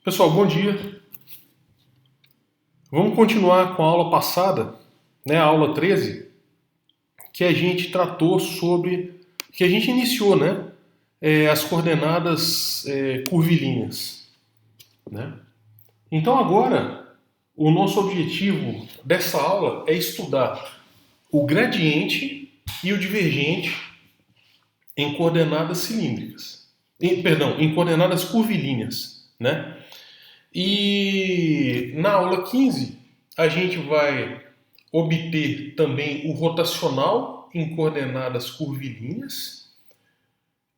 Pessoal, bom dia. Vamos continuar com a aula passada, né, a aula 13, que a gente tratou sobre, que a gente iniciou, né, as coordenadas curvilíneas, né? Então agora, o nosso objetivo dessa aula é estudar o gradiente e o divergente em coordenadas cilíndricas, em coordenadas curvilíneas, né? E na aula 15, a gente vai obter também o rotacional em coordenadas curvilíneas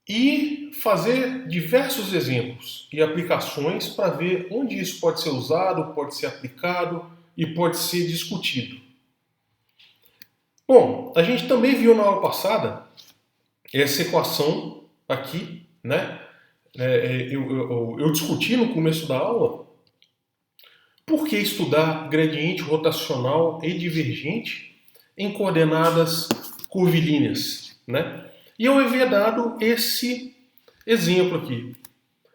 e fazer diversos exemplos e aplicações para ver onde isso pode ser usado, pode ser aplicado e pode ser discutido. Bom, a gente também viu na aula passada essa equação aqui, né? Eu discuti no começo da aula por que estudar gradiente rotacional e divergente em coordenadas curvilíneas, né? E eu havia dado esse exemplo aqui,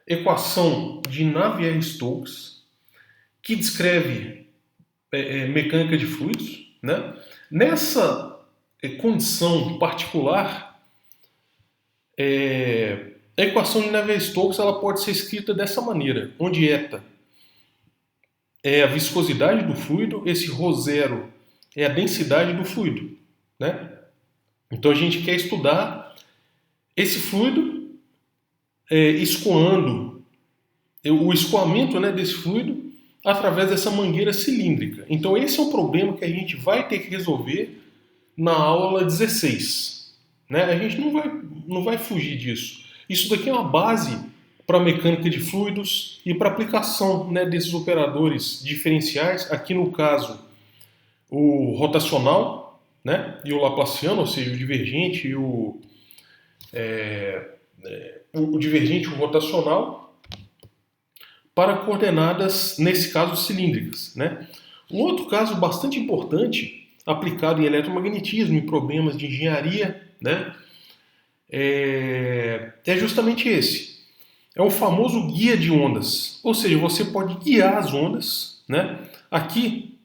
equação de Navier-Stokes, que descreve mecânica de fluidos, né? Nessa condição particular, a equação de Navier-Stokes ela pode ser escrita dessa maneira, onde eta é a viscosidade do fluido, esse ρ0 é a densidade do fluido, né? Então a gente quer estudar esse fluido escoando, o escoamento, né, desse fluido através dessa mangueira cilíndrica. Então esse é um problema que a gente vai ter que resolver na aula 16. Né? A gente não vai fugir disso. Isso daqui é uma base para a mecânica de fluidos e para a aplicação, né, desses operadores diferenciais, aqui no caso o rotacional, né, e o laplaciano, ou seja, o divergente e o divergente e o rotacional, para coordenadas, nesse caso, cilíndricas. Né? Um outro caso bastante importante, aplicado em eletromagnetismo, em problemas de engenharia, né, é justamente esse. É o famoso guia de ondas, ou seja, você pode guiar as ondas, né? Aqui,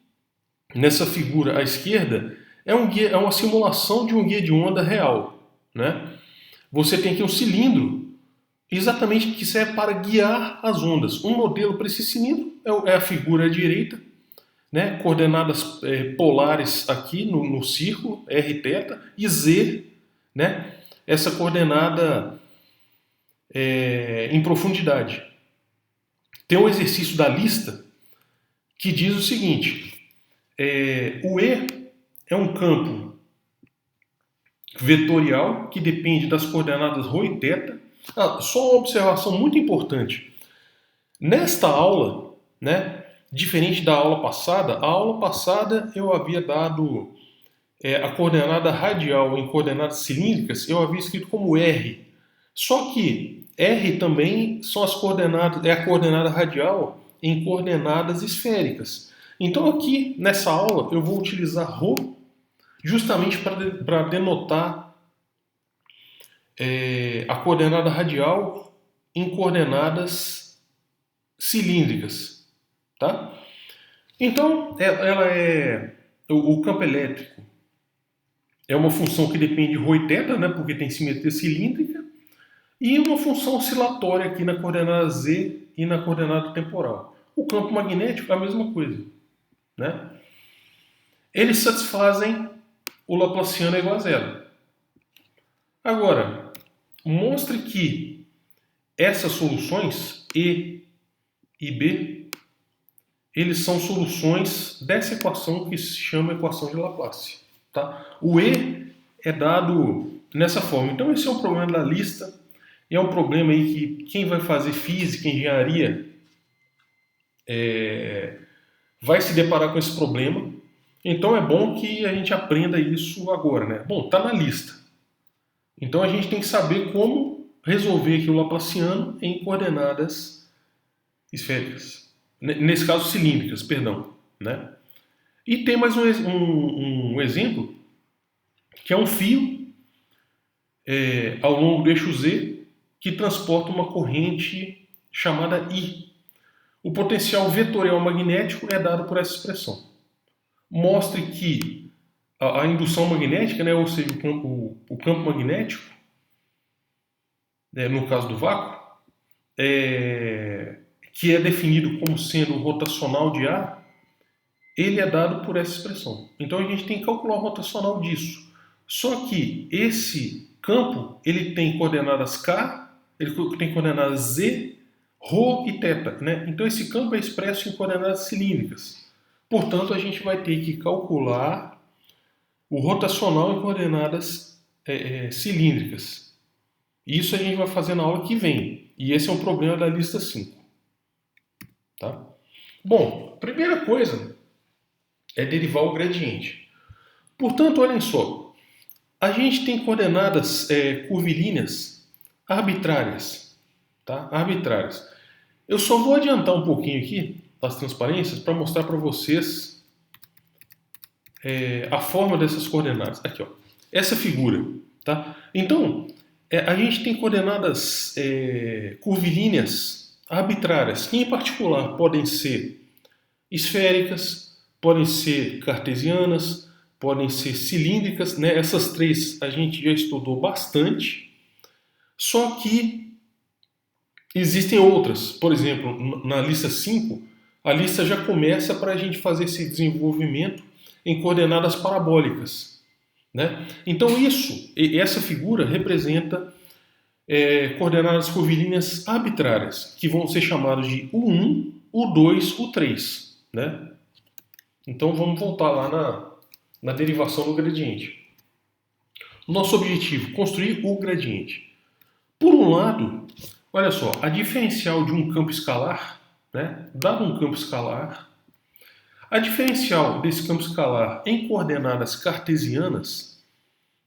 nessa figura à esquerda, é uma simulação de um guia de onda real, né? Você tem aqui um cilindro, exatamente que serve para guiar as ondas. Um modelo para esse cilindro é a figura à direita, né? Coordenadas polares aqui no círculo, r θ, e z, né? Essa coordenada em profundidade. Tem um exercício da lista que diz o seguinte: o E é um campo vetorial que depende das coordenadas ρ e θ. Só uma observação muito importante. Nesta aula, né, diferente da aula passada, a aula passada eu havia dado a coordenada radial em coordenadas cilíndricas, eu havia escrito como R. Só que R também são as coordenadas, é a coordenada radial em coordenadas esféricas. Então aqui nessa aula eu vou utilizar ρ justamente para denotar a coordenada radial em coordenadas cilíndricas, tá? Então ela o campo elétrico é uma função que depende de ρ e θ, né, porque tem simetria cilíndrica, e uma função oscilatória aqui na coordenada z e na coordenada temporal. O campo magnético é a mesma coisa, né? Eles satisfazem o laplaciano igual a zero. Agora, mostre que essas soluções, E e B, eles são soluções dessa equação que se chama equação de Laplace. Tá? O E é dado nessa forma. Então esse é um problema da lista. É um problema aí que quem vai fazer física, engenharia, vai se deparar com esse problema. Então é bom que a gente aprenda isso agora, né? Bom, está na lista. Então a gente tem que saber como resolver aqui o laplaciano em coordenadas esféricas. Nesse caso, cilíndricas, perdão. Né? E tem mais um exemplo, que é um fio ao longo do eixo Z, que transporta uma corrente chamada I. O potencial vetorial magnético é dado por essa expressão. Mostre que a indução magnética, né, ou seja, o campo magnético, no caso do vácuo, que é definido como sendo rotacional de A, ele é dado por essa expressão. Então a gente tem que calcular o rotacional disso. Só que esse campo ele tem coordenadas K, ele tem coordenadas Z, Rho e θ. Né? Então esse campo é expresso em coordenadas cilíndricas. Portanto, a gente vai ter que calcular o rotacional em coordenadas cilíndricas. Isso a gente vai fazer na aula que vem. E esse é um problema da lista 5. Tá? Bom, primeira coisa é derivar o gradiente. Portanto, olhem só. A gente tem coordenadas curvilíneas arbitrárias. Tá? Arbitrárias. Eu só vou adiantar um pouquinho aqui as transparências para mostrar para vocês a forma dessas coordenadas. Aqui, ó. Essa figura. Tá? Então, a gente tem coordenadas curvilíneas arbitrárias, que em particular podem ser esféricas, podem ser cartesianas, podem ser cilíndricas. Né? Essas três a gente já estudou bastante, só que existem outras. Por exemplo, na lista 5, a lista já começa para a gente fazer esse desenvolvimento em coordenadas parabólicas. Né? Então essa figura representa coordenadas curvilíneas arbitrárias, que vão ser chamadas de U1, U2, U3. Né? Então vamos voltar lá na derivação do gradiente. Nosso objetivo, construir o gradiente. Por um lado, olha só, a diferencial de um campo escalar, né, dado um campo escalar, a diferencial desse campo escalar em coordenadas cartesianas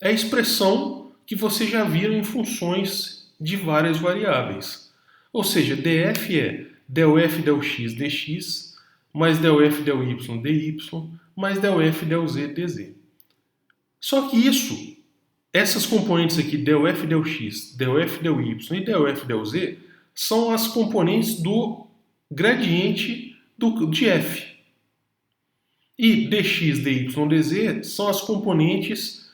é a expressão que vocês já viram em funções de várias variáveis. Ou seja, df é del f del x dx, mais del f del y dy, mais del f del z dz. Só que essas componentes aqui, del f del x, del f del y e del f del z, são as componentes do gradiente de f. E dx, dy, dz são as componentes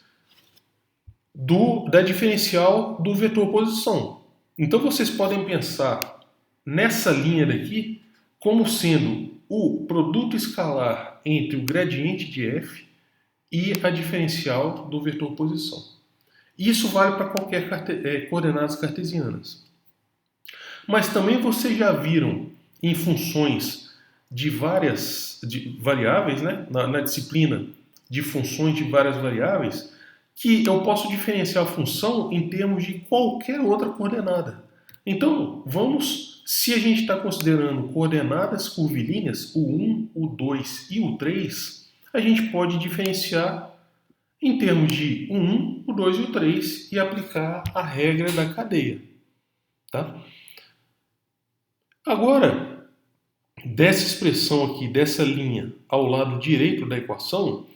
da diferencial do vetor posição. Então vocês podem pensar nessa linha daqui como sendo o produto escalar entre o gradiente de f e a diferencial do vetor posição. Isso vale para qualquer coordenadas cartesianas. Mas também vocês já viram em funções de várias variáveis, né? na disciplina de funções de várias variáveis, que eu posso diferenciar a função em termos de qualquer outra coordenada. Então, se a gente está considerando coordenadas curvilíneas, o 1, o 2 e o 3, a gente pode diferenciar em termos de o 1, o 2 e o 3 e aplicar a regra da cadeia. Tá? Agora, dessa expressão aqui, dessa linha ao lado direito da equação,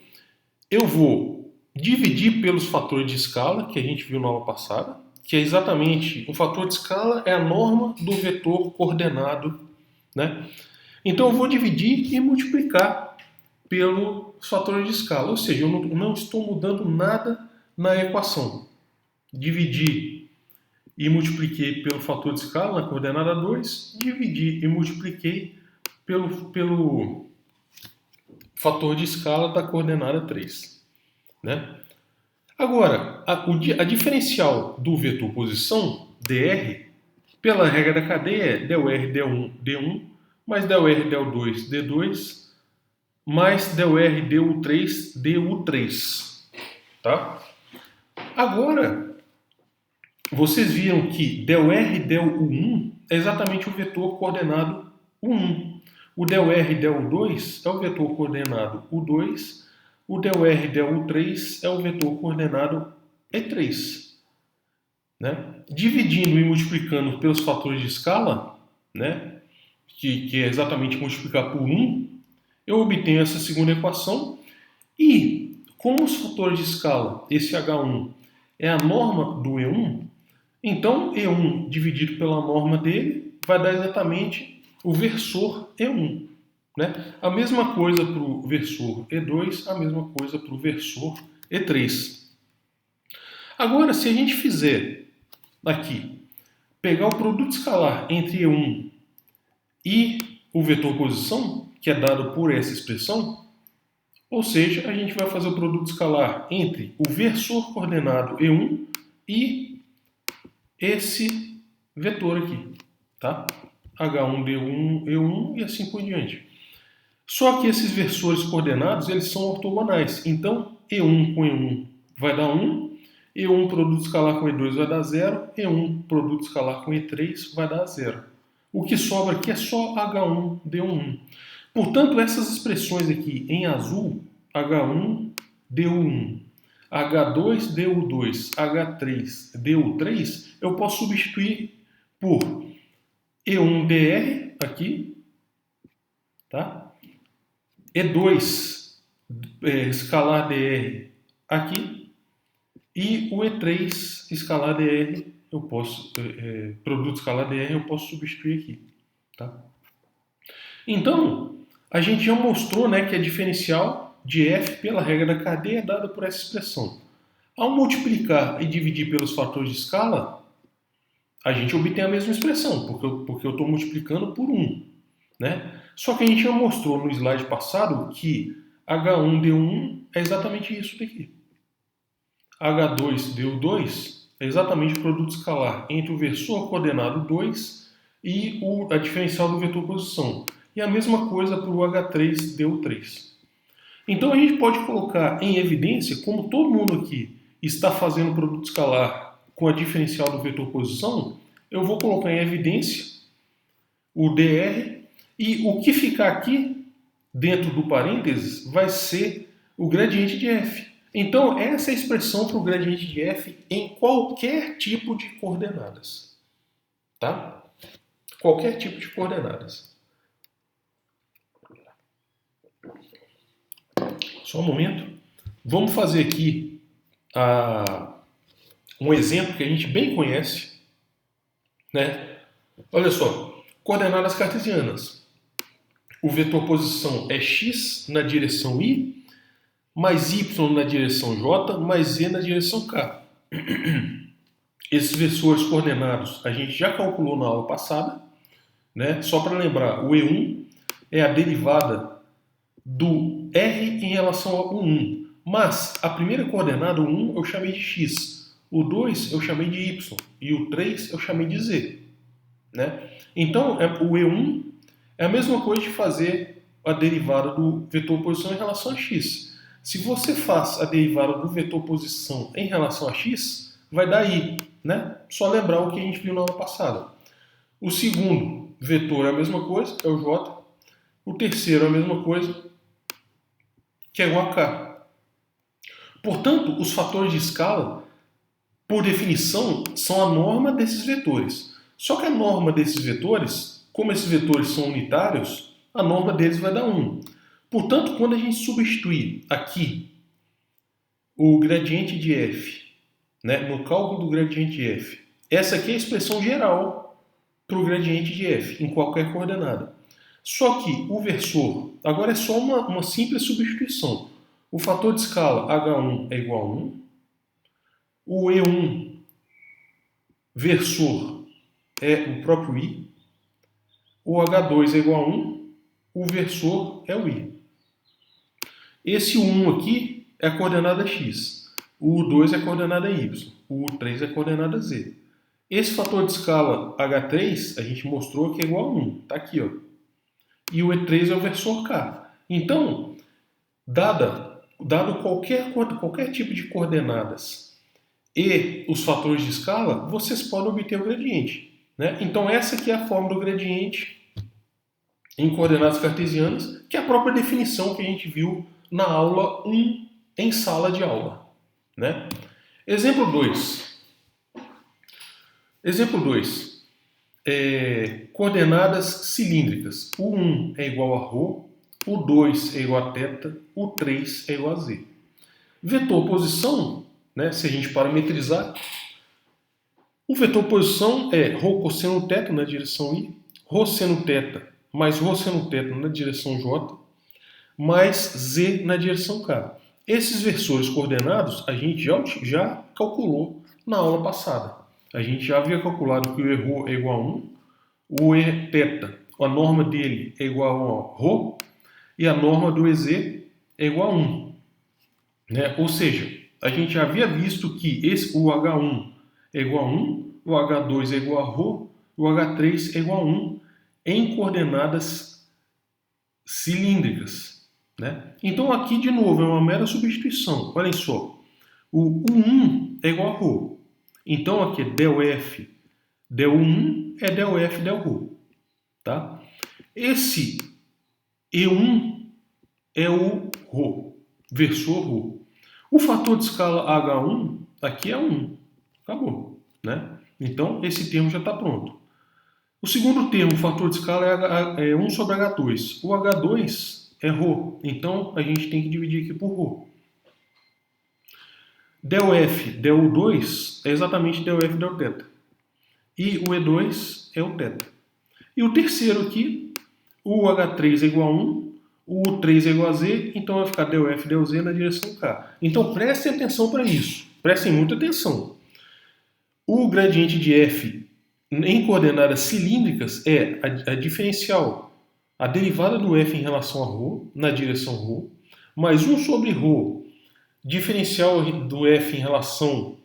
eu vou dividir pelos fatores de escala, que a gente viu na aula passada, que é exatamente, o fator de escala é a norma do vetor coordenado. Né? Então eu vou dividir e multiplicar pelo fator de escala, ou seja, eu não estou mudando nada na equação. Dividi e multipliquei pelo fator de escala na coordenada 2, dividi e multipliquei pelo fator de escala da coordenada 3. Né? Agora, a diferencial do vetor posição, dr, pela regra da cadeia é del r del1 d1, mais del r del2 d2, mais del r du3 du3. Tá? Agora, vocês viram que del r del u1 é exatamente o vetor coordenado u1. O del r del u2 é o vetor coordenado u2. O del r del u3 é o vetor coordenado e3. Né? Dividindo e multiplicando pelos fatores de escala, né? que é exatamente multiplicar por 1, eu obtenho essa segunda equação. E, como os fatores de escala, esse H1 é a norma do E1, então E1 dividido pela norma dele vai dar exatamente o versor E1. Né? A mesma coisa para o versor E2, a mesma coisa para o versor E3. Agora, se a gente fizer aqui, pegar o produto escalar entre E1 e o vetor posição, que é dado por essa expressão, ou seja, a gente vai fazer o produto escalar entre o versor coordenado E1 e esse vetor aqui, tá? H1, D1, E1 e assim por diante. Só que esses versores coordenados, eles são ortogonais. Então, E1 com E1 vai dar 1, E1 produto escalar com E2 vai dar 0, E1 produto escalar com E3 vai dar 0. O que sobra aqui é só H1, D1. Portanto, essas expressões aqui em azul, H1, DU1, H2, DU2, H3, DU3, eu posso substituir por E1DR aqui, tá? E2 escalar DR aqui e o E3 escalar DR eu posso produto escalar DR eu posso substituir aqui, tá? Então a gente já mostrou, né, que a diferencial de f pela regra da cadeia é dada por essa expressão. Ao multiplicar e dividir pelos fatores de escala, a gente obtém a mesma expressão, porque eu estou multiplicando por 1. Né? Só que a gente já mostrou no slide passado que H1, D1 é exatamente isso daqui. H2, DU2 é exatamente o produto escalar entre o versor coordenado 2 e a diferencial do vetor posição. E a mesma coisa para o H3, DU3. Então a gente pode colocar em evidência, como todo mundo aqui está fazendo o produto escalar com a diferencial do vetor posição, eu vou colocar em evidência o dr e o que ficar aqui dentro do parênteses vai ser o gradiente de f. Então essa é a expressão para o gradiente de f em qualquer tipo de coordenadas. Tá? Qualquer tipo de coordenadas. Só um momento. Vamos fazer aqui um exemplo que a gente bem conhece. Né? Olha só, coordenadas cartesianas. O vetor posição é x na direção y, mais y na direção j, mais z na direção k. Esses versores coordenados a gente já calculou na aula passada. Né? Só para lembrar, o E1 é a derivada do R em relação ao 1. Mas a primeira coordenada, o 1, eu chamei de x. O 2 eu chamei de y. E o 3 eu chamei de z. Né? Então, o E1 é a mesma coisa de fazer a derivada do vetor posição em relação a x. Se você faz a derivada do vetor posição em relação a x, vai dar y. Né? Só lembrar o que a gente viu na aula passada. O segundo vetor é a mesma coisa, é o j. O terceiro é a mesma coisa, que é igual a k. Portanto, os fatores de escala, por definição, são a norma desses vetores. Só que a norma desses vetores, como esses vetores são unitários, a norma deles vai dar 1. Portanto, quando a gente substituir aqui o gradiente de f, né, no cálculo do gradiente de f, essa aqui é a expressão geral para o gradiente de f, em qualquer coordenada. Só que o versor, agora é só uma simples substituição. O fator de escala H1 é igual a 1. O E1 versor é o próprio I. O H2 é igual a 1. O versor é o I. Esse 1 aqui é a coordenada x. O 2 é a coordenada y. O 3 é a coordenada z. Esse fator de escala H3 a gente mostrou que é igual a 1. Está aqui, ó. E o E3 é o versor K. Então, dado qualquer tipo de coordenadas e os fatores de escala, vocês podem obter o gradiente. Né? Então, essa aqui é a forma do gradiente em coordenadas cartesianas, que é a própria definição que a gente viu na aula 1 em sala de aula. Né? Exemplo 2. Exemplo 2. Coordenadas cilíndricas. O 1 é igual a ρ, o 2 é igual a θ, o 3 é igual a z. Vetor posição, né, se a gente parametrizar, o vetor posição é ρ cosseno θ na direção i, ρ seno θ mais ρ seno θ na direção J, mais Z na direção K. Esses versores coordenados a gente já calculou na aula passada. A gente já havia calculado que o ρ é igual a 1, o θ, a norma dele é igual a ρ, e a norma do EZ é igual a 1. Né? Ou seja, a gente já havia visto que o H1 é igual a 1, o H2 é igual a ρ, o H3 é igual a 1 em coordenadas cilíndricas. Né? Então aqui de novo é uma mera substituição. Olhem só, o U1 é igual a ρ. Então aqui ΔF, ΔU1 é ΔF, Δρ. Tá? Esse E1 é o ρ, versor ρ. O fator de escala H1 aqui é 1. Acabou. Né? Então esse termo já está pronto. O segundo termo, o fator de escala, é 1 sobre H2. O H2 é ρ, então a gente tem que dividir aqui por ρ. ΔF, ΔU2 é exatamente ΔF, Δθ. E o E2 é o θ. E o terceiro aqui, o H3 é igual a 1, o U3 é igual a Z, então vai ficar ΔF, ΔZ na direção K. Então prestem atenção para isso, prestem muita atenção. O gradiente de F em coordenadas cilíndricas é a diferencial, a derivada do F em relação a ρ, na direção ρ, mais 1 sobre ρ, diferencial do F em relação,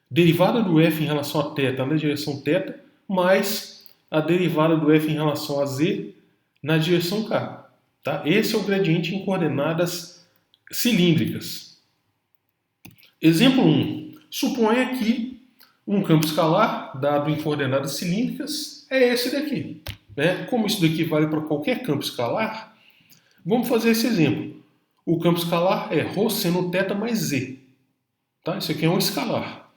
derivada do F em relação a θ na direção θ, mais a derivada do F em relação a Z na direção K. Tá? Esse é o gradiente em coordenadas cilíndricas. Exemplo 1. Suponha que um campo escalar dado em coordenadas cilíndricas é esse daqui. Né? Como isso daqui vale para qualquer campo escalar, vamos fazer esse exemplo. O campo escalar é ρ seno θ mais Z. Tá? Isso aqui é um escalar.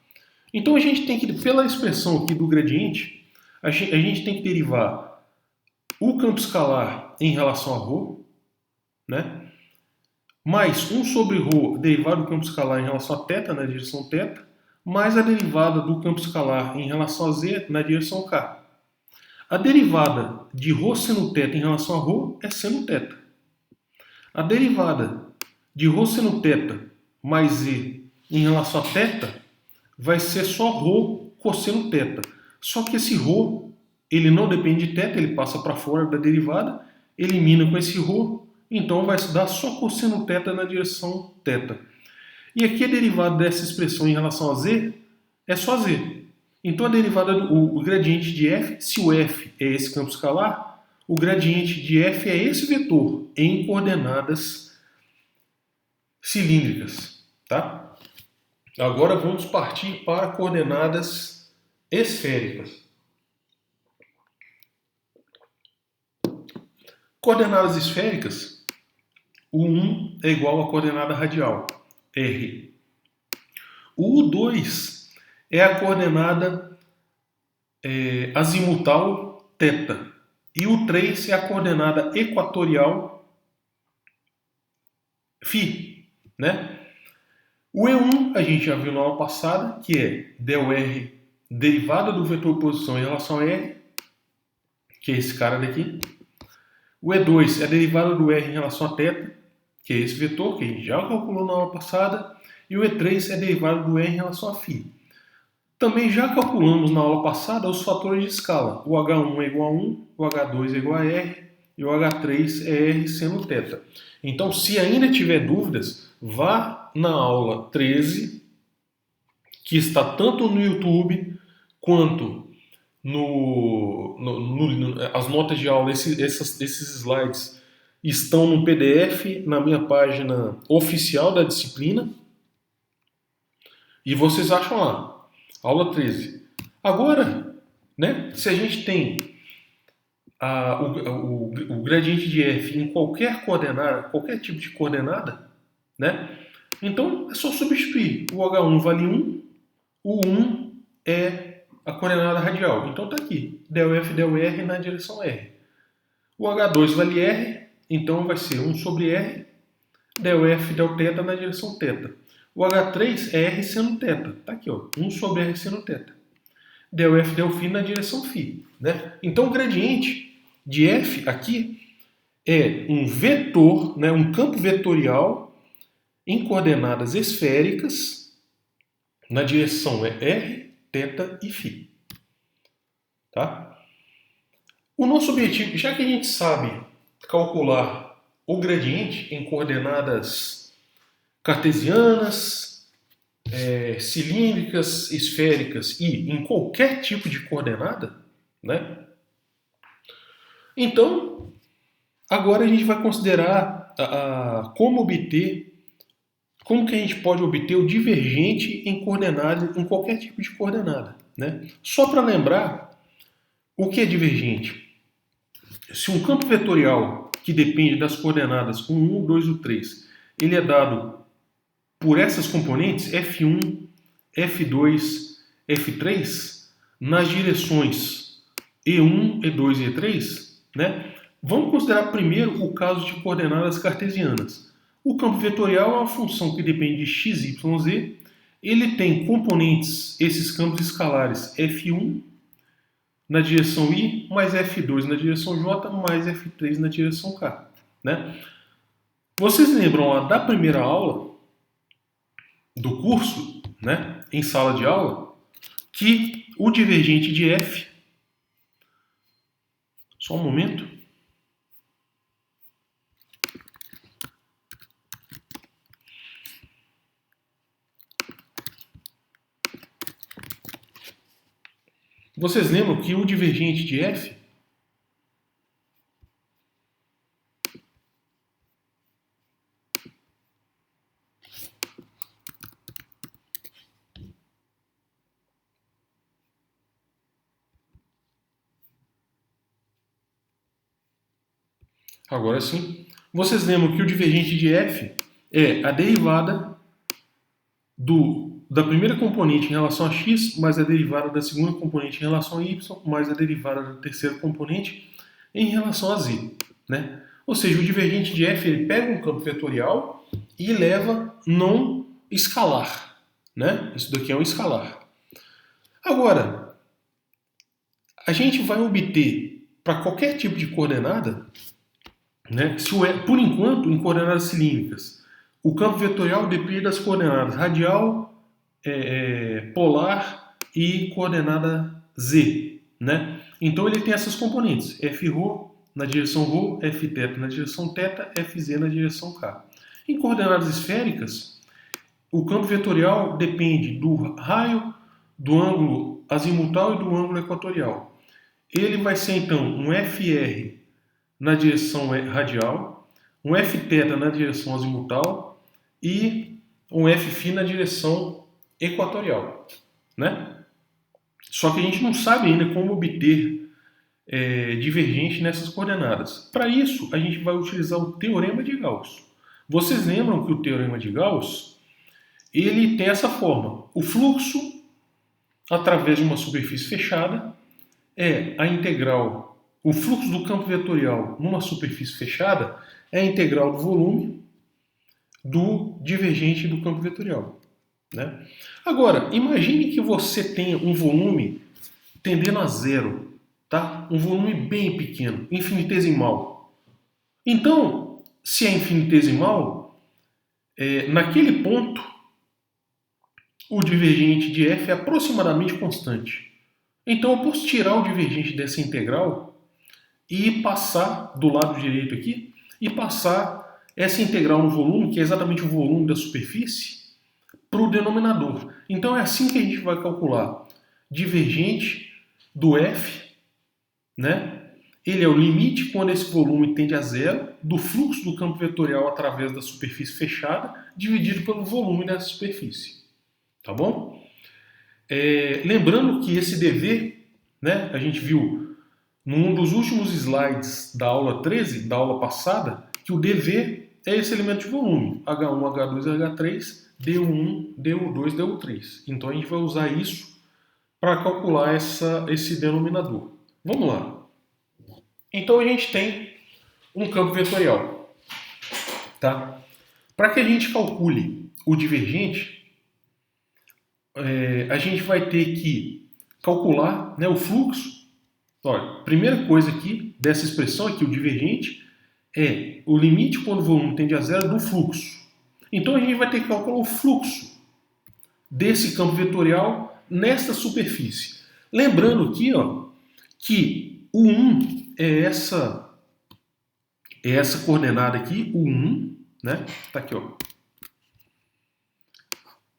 Então a gente tem que, pela expressão aqui do gradiente, a gente tem que derivar o campo escalar em relação a ρ, né? Mais 1 sobre ρ derivado do campo escalar em relação a θ na direção θ, mais a derivada do campo escalar em relação a Z na direção K. A derivada de ρ seno θ em relação a ρ é seno θ. A derivada de ρ seno θ mais Z em relação a θ vai ser só ρ cosseno θ. Só que esse ρ, ele não depende de θ, ele passa para fora da derivada, elimina com esse ρ, então vai dar só cosseno θ na direção θ. E aqui a derivada dessa expressão em relação a Z é só Z. Então a derivada o gradiente de F, se o F é esse campo escalar, o gradiente de F é esse vetor em coordenadas cilíndricas. Tá? Agora vamos partir para coordenadas esféricas. Coordenadas esféricas, o 1 é igual à coordenada radial, R. O U2 é a coordenada azimutal, θ. E o 3 é a coordenada equatorial, φ. Né? O E1 a gente já viu na aula passada, que é ΔR derivada do vetor posição em relação a R, que é esse cara daqui. O E2 é a derivada do R em relação a θ, que é esse vetor que a gente já calculou na aula passada. E o E3 é a derivada do R em relação a φ. Também já calculamos na aula passada os fatores de escala. O H1 é igual a 1, o H2 é igual a R e o H3 é R seno θ. Então, se ainda tiver dúvidas, vá na aula 13, que está tanto no YouTube quanto as notas de aula. Esses slides estão no PDF na minha página oficial da disciplina. E vocês acham lá, aula 13. Agora, né, se a gente tem o gradiente de F em qualquer coordenada, qualquer tipo de coordenada, né, então é só substituir. O H1 vale 1, o 1 é a coordenada radial. Então está aqui, ΔF, ΔR na direção R. O H2 vale R, então vai ser 1 sobre R, ΔF, Δθ na direção θ. O H3 é R seno θ. Está aqui, ó, 1 sobre R seno θ. ΔF, ΔΦ na direção φ. Né? Então o gradiente de F aqui é um vetor, né, um campo vetorial em coordenadas esféricas, na direção é R, θ e φ. Tá? O nosso objetivo, já que a gente sabe calcular o gradiente em coordenadas cartesianas, cilíndricas, esféricas e em qualquer tipo de coordenada, né? Então, agora a gente vai considerar como que a gente pode obter o divergente em coordenada, em qualquer tipo de coordenada, né? Só para lembrar, o que é divergente? Se um campo vetorial que depende das coordenadas 1, 2 e 3, ele é dado por essas componentes, F1, F2, F3, nas direções E1, E2 e E3, né? Vamos considerar primeiro o caso de coordenadas cartesianas. O campo vetorial é uma função que depende de x, y, z. Ele tem componentes, esses campos escalares, F1 na direção I, mais F2 na direção J, mais F3 na direção K. Né? Vocês lembram lá da primeira aula do curso, né, em sala de aula, que o divergente de F... Só um momento. Vocês lembram que o divergente de F agora sim. Vocês lembram que o divergente de F é a derivada da primeira componente em relação a x, mais a derivada da segunda componente em relação a y, mais a derivada da terceira componente em relação a z. Né? Ou seja, o divergente de F ele pega um campo vetorial e leva não escalar. Né? Isso daqui é um escalar. Agora, a gente vai obter para qualquer tipo de coordenada, né, por enquanto, em coordenadas cilíndricas, o campo vetorial depende das coordenadas radial, polar e coordenada z. Né? Então ele tem essas componentes, Fρ na direção ρ, Fθ na direção θ, Fz na direção k. Em coordenadas esféricas, o campo vetorial depende do raio, do ângulo azimutal e do ângulo equatorial. Ele vai ser então um Fr na direção radial, um Fθ na direção azimutal e um Fφ na direção equatorial. Né? Só que a gente não sabe ainda como obter divergente nessas coordenadas. Para isso, a gente vai utilizar o teorema de Gauss. Vocês lembram que o teorema de Gauss ele tem essa forma. O fluxo através de uma superfície fechada é a integral. O fluxo do campo vetorial numa superfície fechada é a integral do volume do divergente do campo vetorial. Né? Agora, imagine que você tenha um volume tendendo a zero, tá? Um volume bem pequeno, infinitesimal. Então, se é infinitesimal, naquele ponto, o divergente de F é aproximadamente constante. Então, eu posso tirar o divergente dessa integral e passar do lado direito aqui, e passar essa integral no volume, que é exatamente o volume da superfície, para o denominador. Então é assim que a gente vai calcular divergente do F, né? Ele é o limite quando esse volume tende a zero do fluxo do campo vetorial através da superfície fechada, dividido pelo volume dessa superfície. Tá bom? Lembrando que esse dV, né, a gente viu num dos últimos slides da aula 13, da aula passada, que o dV é esse elemento de volume, H1, H2, H3, dU1, dU2, dU3. Então a gente vai usar isso para calcular esse denominador. Vamos lá. Então a gente tem um campo vetorial. Tá? Para que a gente calcule o divergente, a gente vai ter que calcular, né, o fluxo Olha, primeira coisa aqui dessa expressão aqui, o divergente, é o limite quando o volume tende a zero do fluxo. Então a gente vai ter que calcular o fluxo desse campo vetorial nesta superfície. Lembrando aqui, ó, que o 1 é essa coordenada aqui, o 1, né? Tá aqui, ó.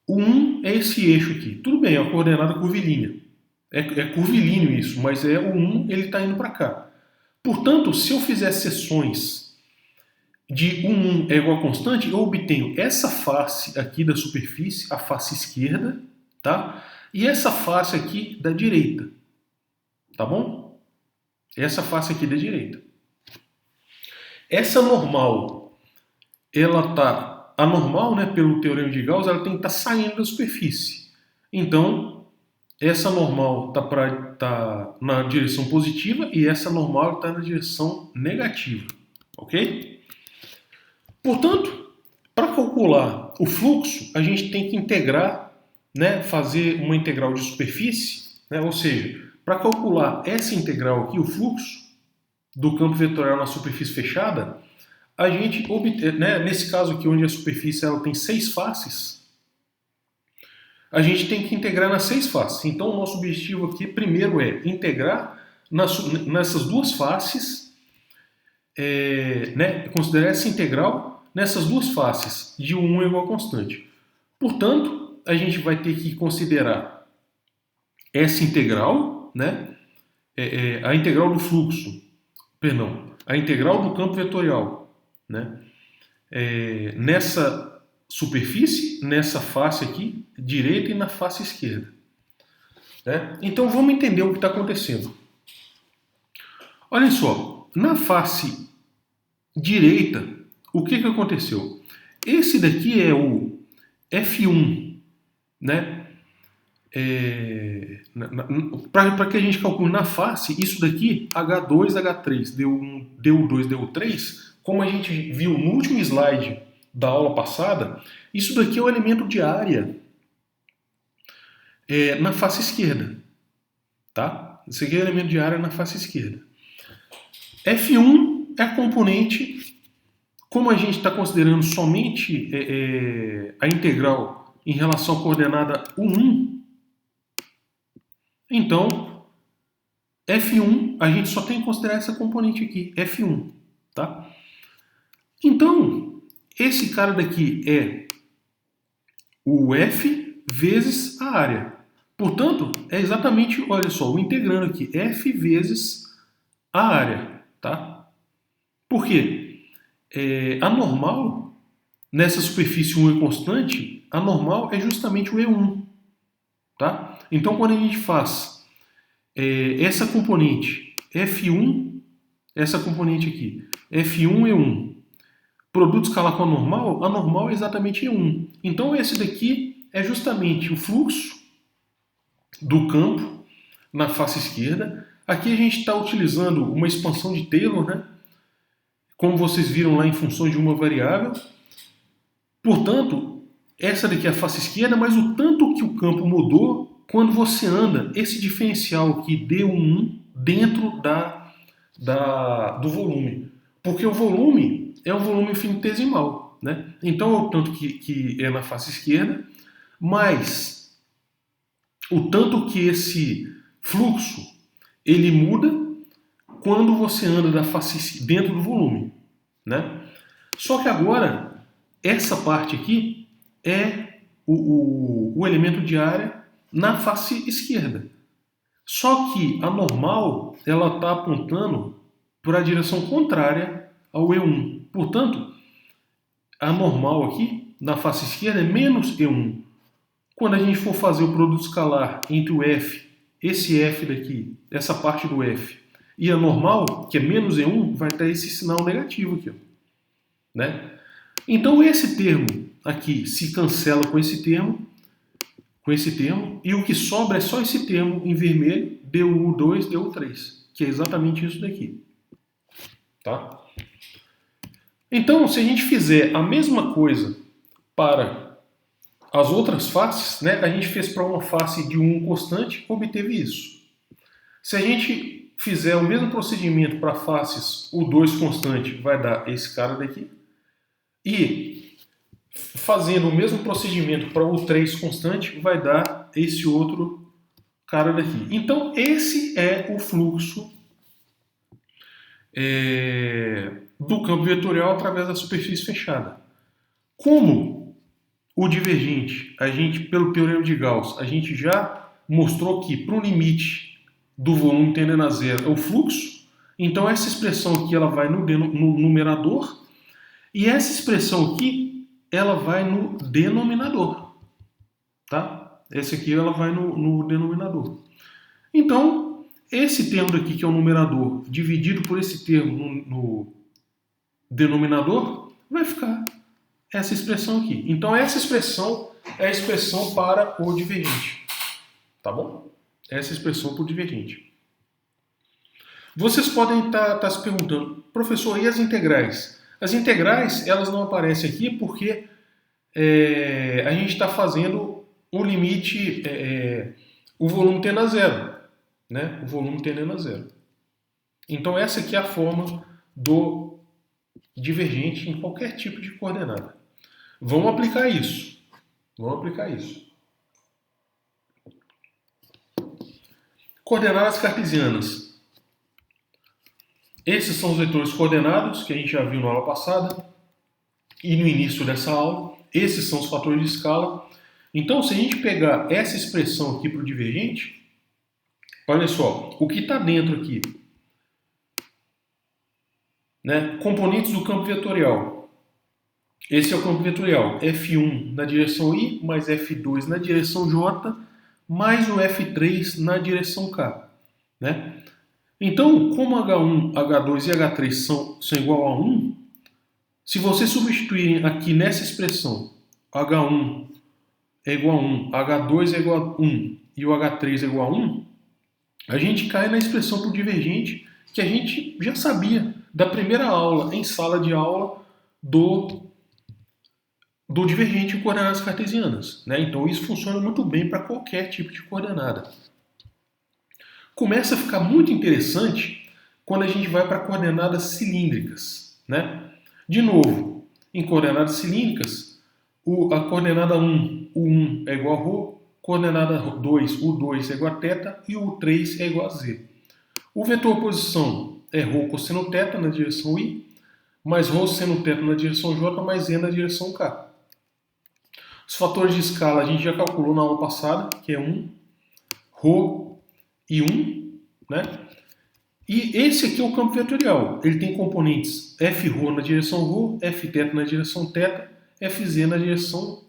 O 1 é esse eixo aqui. Tudo bem, é uma coordenada curvilínea. É curvilíneo isso, mas o 1 ele está indo para cá. Portanto, se eu fizer seções de 1 é igual a constante, eu obtenho essa face aqui da superfície, a face esquerda, tá? E essa face aqui da direita, tá bom? Essa face aqui da direita. Essa normal, ela tá, a normal, né, pelo teorema de Gauss, ela tem que estar saindo da superfície. Então, essa normal tá na direção positiva e essa normal está na direção negativa, ok? Portanto, para calcular o fluxo, a gente tem que integrar, né, fazer uma integral de superfície, né, ou seja, para calcular essa integral aqui, o fluxo do campo vetorial na superfície fechada, a gente obtém, né, nesse caso aqui onde a superfície ela tem 6 faces, a gente tem que integrar nas 6 faces. Então o nosso objetivo aqui primeiro é integrar nessas duas faces, né, considerar essa integral nessas duas faces de 1 igual a constante. Portanto, a gente vai ter que considerar essa integral, né, a integral do fluxo, perdão, a integral do campo vetorial, né, nessa superfície, nessa face aqui, direita e na face esquerda. Né? Então vamos entender o que está acontecendo. Olha só, na face direita, o que aconteceu? Esse daqui é o F1, né? Para que a gente calcule na face, isso daqui, H2, H3, deu1, deu2, deu3, como a gente viu no último slide da aula passada, isso daqui é o elemento de área na face esquerda, tá? Isso aqui é o elemento de área na face esquerda. F1 é a componente, como a gente está considerando somente a integral em relação à coordenada 1, então F1 a gente só tem que considerar essa componente aqui, F1, tá? Então, esse cara daqui é o F vezes a área. Portanto, é exatamente, olha só, o integrando aqui, F vezes a área, tá? Por quê? A normal, nessa superfície 1 é constante, a normal é justamente o E1, tá? Então, quando a gente faz essa componente F1, essa componente aqui, F1, E1, produto escalar com a normal é exatamente E1. Então, esse daqui é justamente o fluxo do campo na face esquerda. Aqui a gente está utilizando uma expansão de Taylor, né? Como vocês viram lá em funções de uma variável. Portanto, essa daqui é a face esquerda, mas o tanto que o campo mudou quando você anda esse diferencial aqui, D1, dentro do volume. Porque o volume é um volume infinitesimal, né? Então é o tanto que é na face esquerda, mais o tanto que esse fluxo ele muda quando você anda da face dentro do volume, né? Só que agora essa parte aqui é o elemento de área na face esquerda. Só que a normal ela está apontando para a direção contrária ao E1. Portanto, a normal aqui na face esquerda é menos E1. Quando a gente for fazer o produto escalar entre o F, esse F daqui, essa parte do F, e a normal, que é menos E1, vai ter esse sinal negativo aqui, ó, né? Então esse termo aqui se cancela com esse termo, e o que sobra é só esse termo em vermelho, DU2, DU3, que é exatamente isso daqui, tá? Então, se a gente fizer a mesma coisa para as outras faces, né, a gente fez para uma face de 1 constante, obteve isso. Se a gente fizer o mesmo procedimento para faces U2 constante, vai dar esse cara daqui. E fazendo o mesmo procedimento para U3 constante, vai dar esse outro cara daqui. Então, esse é o fluxo do campo vetorial através da superfície fechada. Como o divergente, a gente, pelo teorema de Gauss, a gente já mostrou que para o limite do volume tendendo a zero é o fluxo, então essa expressão aqui ela vai no numerador e essa expressão aqui ela vai no denominador, tá? Essa aqui ela vai no denominador. Então, esse termo daqui que é o numerador dividido por esse termo no denominador vai ficar essa expressão aqui. Então, essa expressão é a expressão para o divergente, tá bom? Essa expressão para o divergente. Vocês podem estar se perguntando, professor, e as integrais? As integrais, elas não aparecem aqui porque a gente está fazendo o limite, o volume tendendo a zero, né? O volume tendendo a zero. Então, essa aqui é a forma do divergente em qualquer tipo de coordenada. Vamos aplicar isso. Vamos aplicar isso. Coordenadas cartesianas. Esses são os vetores coordenados que a gente já viu na aula passada e no início dessa aula. Esses são os fatores de escala. Então, se a gente pegar essa expressão aqui para o divergente, olha só, o que está dentro aqui, né? Componentes do campo vetorial. Esse é o campo vetorial. F1 na direção I, mais F2 na direção J, mais o F3 na direção K, né? Então, como H1, H2 e H3 são igual a 1, se vocês substituírem aqui nessa expressão H1 é igual a 1, H2 é igual a 1 e o H3 é igual a 1, a gente cai na expressão por divergente que a gente já sabia da primeira aula, em sala de aula, do divergente em coordenadas cartesianas, né? Então isso funciona muito bem para qualquer tipo de coordenada. Começa a ficar muito interessante quando a gente vai para coordenadas cilíndricas, né? De novo, em coordenadas cilíndricas, a coordenada 1, o 1 é igual a ρ, coordenada 2, o 2 é igual a θ e o 3 é igual a z. O vetor posição é ρ cosseno θ na direção I, mais ρ seno θ na direção J, mais z na direção K. Os fatores de escala a gente já calculou na aula passada, que é 1, ρ e 1, né? E esse aqui é o campo vetorial. Ele tem componentes Fρ na direção ρ, Fθ na direção θ, Fz na direção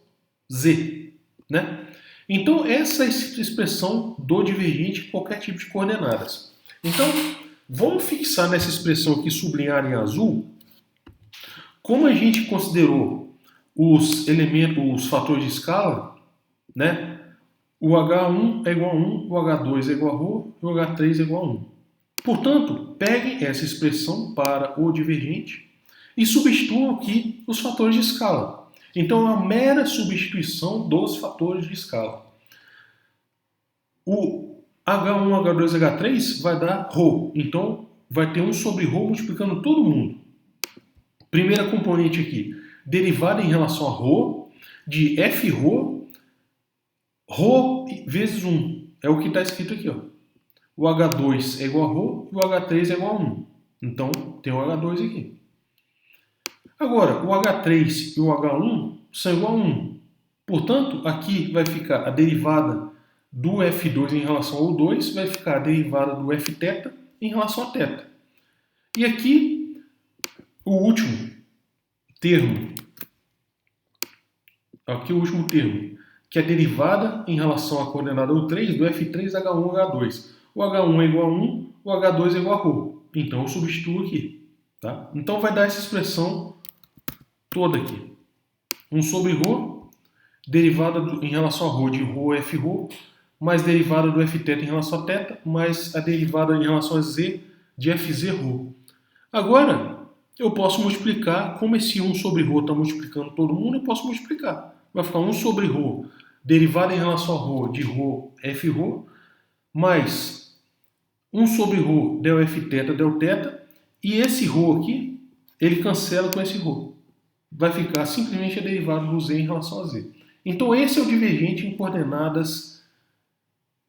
z, né? Então, essa é a expressão do divergente em qualquer tipo de coordenadas. Então, vamos fixar nessa expressão aqui sublinhada em azul, como a gente considerou os elementos, os fatores de escala, né? O H1 é igual a 1, o H2 é igual a ρ e o H3 é igual a 1. Portanto, peguem essa expressão para o divergente e substituam aqui os fatores de escala. Então, é uma mera substituição dos fatores de escala. O H1, H2, H3 vai dar ρ. Então, vai ter 1 sobre ρ multiplicando todo mundo. Primeira componente aqui, derivada em relação a ρ, de Fρ, ρ vezes 1. É o que está escrito aqui, ó. O H2 é igual a ρ e o H3 é igual a 1. Então, tem o H2 aqui. Agora, o H3 e o H1 são igual a 1. Portanto, aqui vai ficar a derivada do F2 em relação ao 2, vai ficar a derivada do Fθ em relação a θ. E aqui, o último termo, que é a derivada em relação à coordenada U3 do F3, H1, H2. O H1 é igual a 1, o H2 é igual a ρ. Então, eu substituo aqui. Tá? Então, vai dar essa expressão toda aqui. 1 sobre ρ, derivada em relação a ρ de ρ, Fρ, mais derivada do Fθ em relação a θ, mais a derivada em relação a z de Fz ρ. Agora, eu posso multiplicar, como esse 1 sobre ρ está multiplicando todo mundo, eu posso multiplicar. Vai ficar 1 sobre ρ, derivada em relação a ρ de ρ, Fρ, mais 1 sobre ρ del f θ del θ, e esse ρ aqui, ele cancela com esse ρ. Vai ficar simplesmente a derivada do z em relação a z. Então esse é o divergente em coordenadas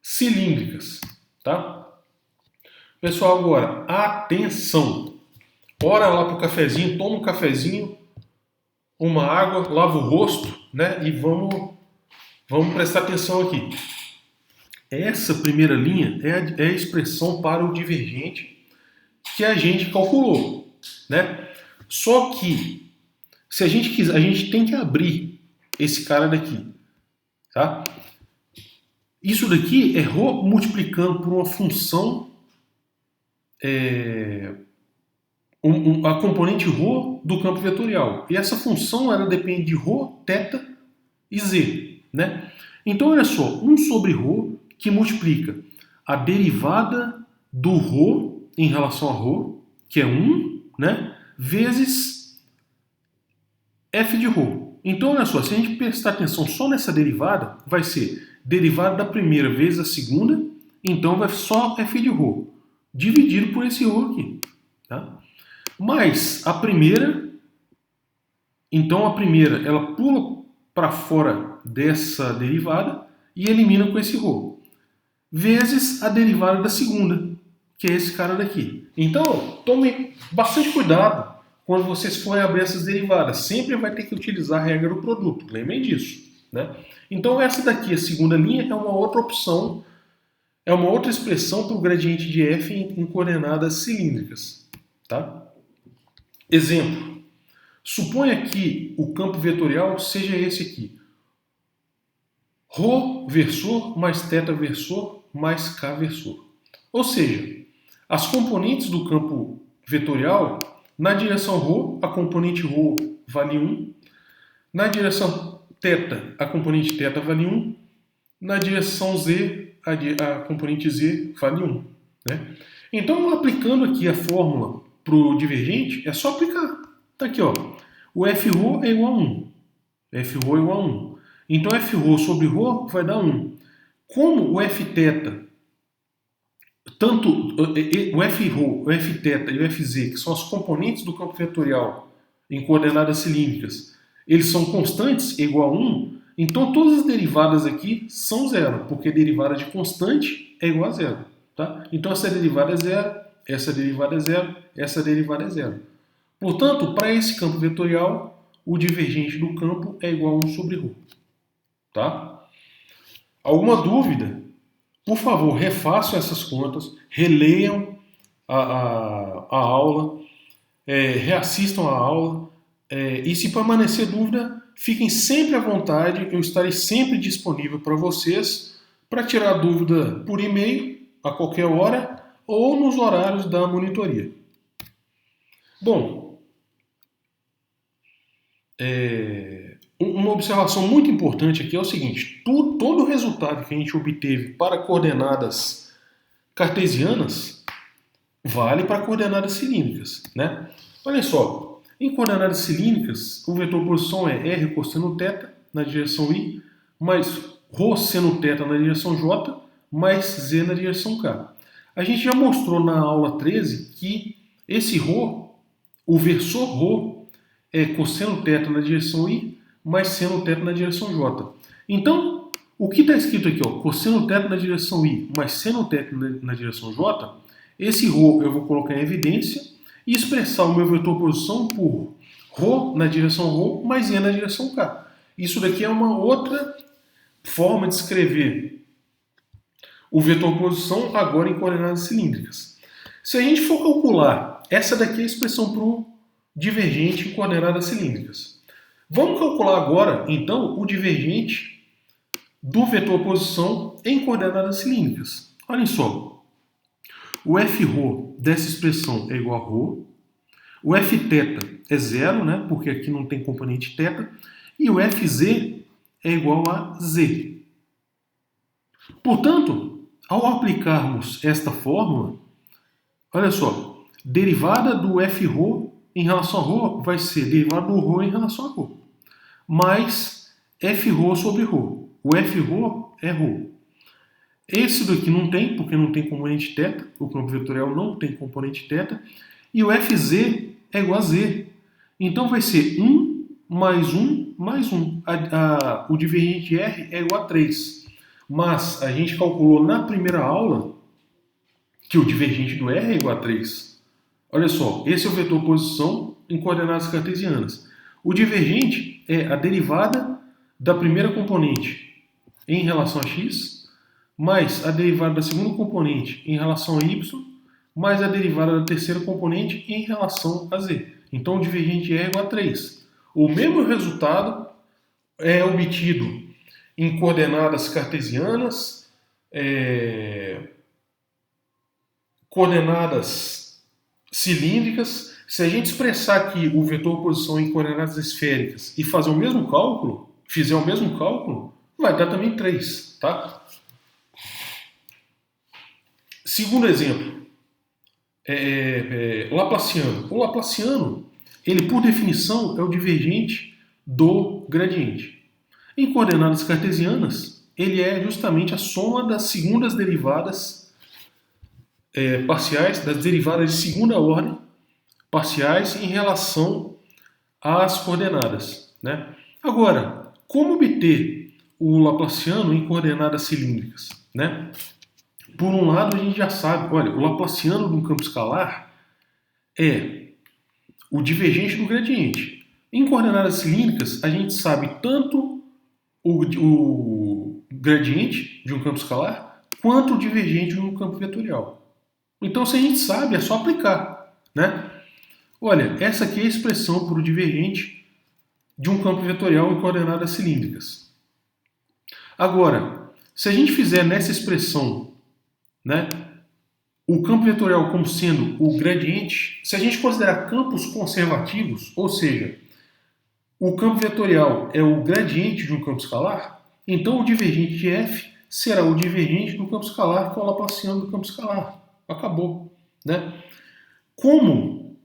cilíndricas, tá? Pessoal, agora, atenção! Bora lá para o cafezinho, toma um cafezinho, uma água, lava o rosto, né? E vamos prestar atenção aqui. Essa primeira linha é a expressão para o divergente que a gente calculou, né? Só que, se a gente quiser, a gente tem que abrir esse cara daqui, tá? Isso daqui é ρ multiplicando por uma função, a componente ρ do campo vetorial. E essa função, ela depende de ρ, θ e z, né? Então, olha só, 1 sobre ρ que multiplica a derivada do ρ em relação a ρ, que é 1, né? Vezes f de ρ. Então, olha só, se a gente prestar atenção só nessa derivada, vai ser derivada da primeira vezes a segunda, então vai só f de ρ, dividido por esse ρ aqui, tá? Mas a primeira, então a primeira, ela pula para fora dessa derivada e elimina com esse ρ, vezes a derivada da segunda, que é esse cara daqui. Então, tome bastante cuidado quando vocês forem abrir essas derivadas. Sempre vai ter que utilizar a regra do produto, lembrem disso, né? Então essa daqui, a segunda linha, é uma outra opção, é uma outra expressão para o gradiente de f em coordenadas cilíndricas, tá? Exemplo, suponha que o campo vetorial seja esse aqui, ρ versor mais θ versor mais k versor. Ou seja, as componentes do campo vetorial, na direção ρ, a componente ρ vale 1, na direção θ, a componente θ vale 1, na direção z, a componente z vale 1. Né? Então, aplicando aqui a fórmula para o divergente, é só aplicar. Está aqui, ó. O Fρ é igual a 1. Frρ é igual a 1. Então, Frρ sobre ρ vai dar 1. Como o Fθ, tanto o Frρ, o Fθ e o Fz, que são as componentes do campo vetorial em coordenadas cilíndricas, eles são constantes, igual a 1, então todas as derivadas aqui são zero, porque a derivada de constante é igual a zero. Tá? Então essa derivada é zero, essa derivada é zero, essa derivada é zero. Portanto, para esse campo vetorial, o divergente do campo é igual a 1 sobre ρ. Tá? Alguma dúvida? Por favor, refaçam essas contas, releiam a aula, reassistam a aula, e se permanecer dúvida, fiquem sempre à vontade, eu estarei sempre disponível para vocês, para tirar dúvida por e-mail, a qualquer hora, ou nos horários da monitoria. Bom, uma observação muito importante aqui é o seguinte, todo o resultado que a gente obteve para coordenadas cartesianas vale para coordenadas cilíndricas, né? Olha só, em coordenadas cilíndricas, o vetor posição é r cosseno θ na direção i, mais ρ seno θ na direção j, mais z na direção k. A gente já mostrou na aula 13 que esse ρ, o versor ρ, é cosseno θ na direção i, mais seno θ na direção j. Então, o que está escrito aqui, ó, cosseno θ na direção i, mais seno θ na direção j, esse ρ eu vou colocar em evidência e expressar o meu vetor posição por ρ na direção ρ, mais z na direção k. Isso daqui é uma outra forma de escrever o vetor posição agora em coordenadas cilíndricas. Se a gente for calcular, essa daqui é a expressão para o divergente em coordenadas cilíndricas. Vamos calcular agora, então, o divergente do vetor posição em coordenadas cilíndricas. Olhem só, o Frρ dessa expressão é igual a ρ, o Fθ é zero, né, porque aqui não tem componente θ, e o Fz é igual a z. Portanto, ao aplicarmos esta fórmula, olha só, derivada do Frρ em relação a ρ vai ser derivada do ρ em relação a ρ, mais Frρ sobre ρ. O Frρ é ρ. Esse daqui não tem, porque não tem componente θ, o campo vetorial não tem componente θ, e o Fz é igual a Z. Então vai ser 1 mais 1 mais 1. O divergente de R é igual a 3. Mas a gente calculou na primeira aula que o divergente do R é igual a 3. Olha só, esse é o vetor posição em coordenadas cartesianas. O divergente é a derivada da primeira componente em relação a x, mais a derivada da segunda componente em relação a y, mais a derivada da terceira componente em relação a z. Então o divergente é igual a 3. O mesmo resultado é obtido em coordenadas cartesianas, coordenadas cilíndricas. Se a gente expressar aqui o vetor posição em coordenadas esféricas e fazer o mesmo cálculo, fizer o mesmo cálculo, vai dar também 3, tá? Segundo exemplo, Laplaciano. O Laplaciano, ele por definição é o divergente do gradiente. Em coordenadas cartesianas, ele é justamente a soma das segundas derivadas parciais, das derivadas de segunda ordem parciais em relação às coordenadas, né? Agora, como obter o Laplaciano em coordenadas cilíndricas, né? Por um lado, a gente já sabe, olha, o Laplaciano de um campo escalar é o divergente do gradiente. Em coordenadas cilíndricas, a gente sabe tanto o gradiente de um campo escalar quanto o divergente de um campo vetorial. Então, se a gente sabe, é só aplicar, né? Olha, essa aqui é a expressão para o divergente de um campo vetorial em coordenadas cilíndricas. Agora, se a gente fizer nessa expressão, né, o campo vetorial como sendo o gradiente, se a gente considerar campos conservativos, ou seja, o campo vetorial é o gradiente de um campo escalar, então o divergente de F será o divergente do campo escalar, que é o Laplaciano do campo escalar. Acabou, né? Como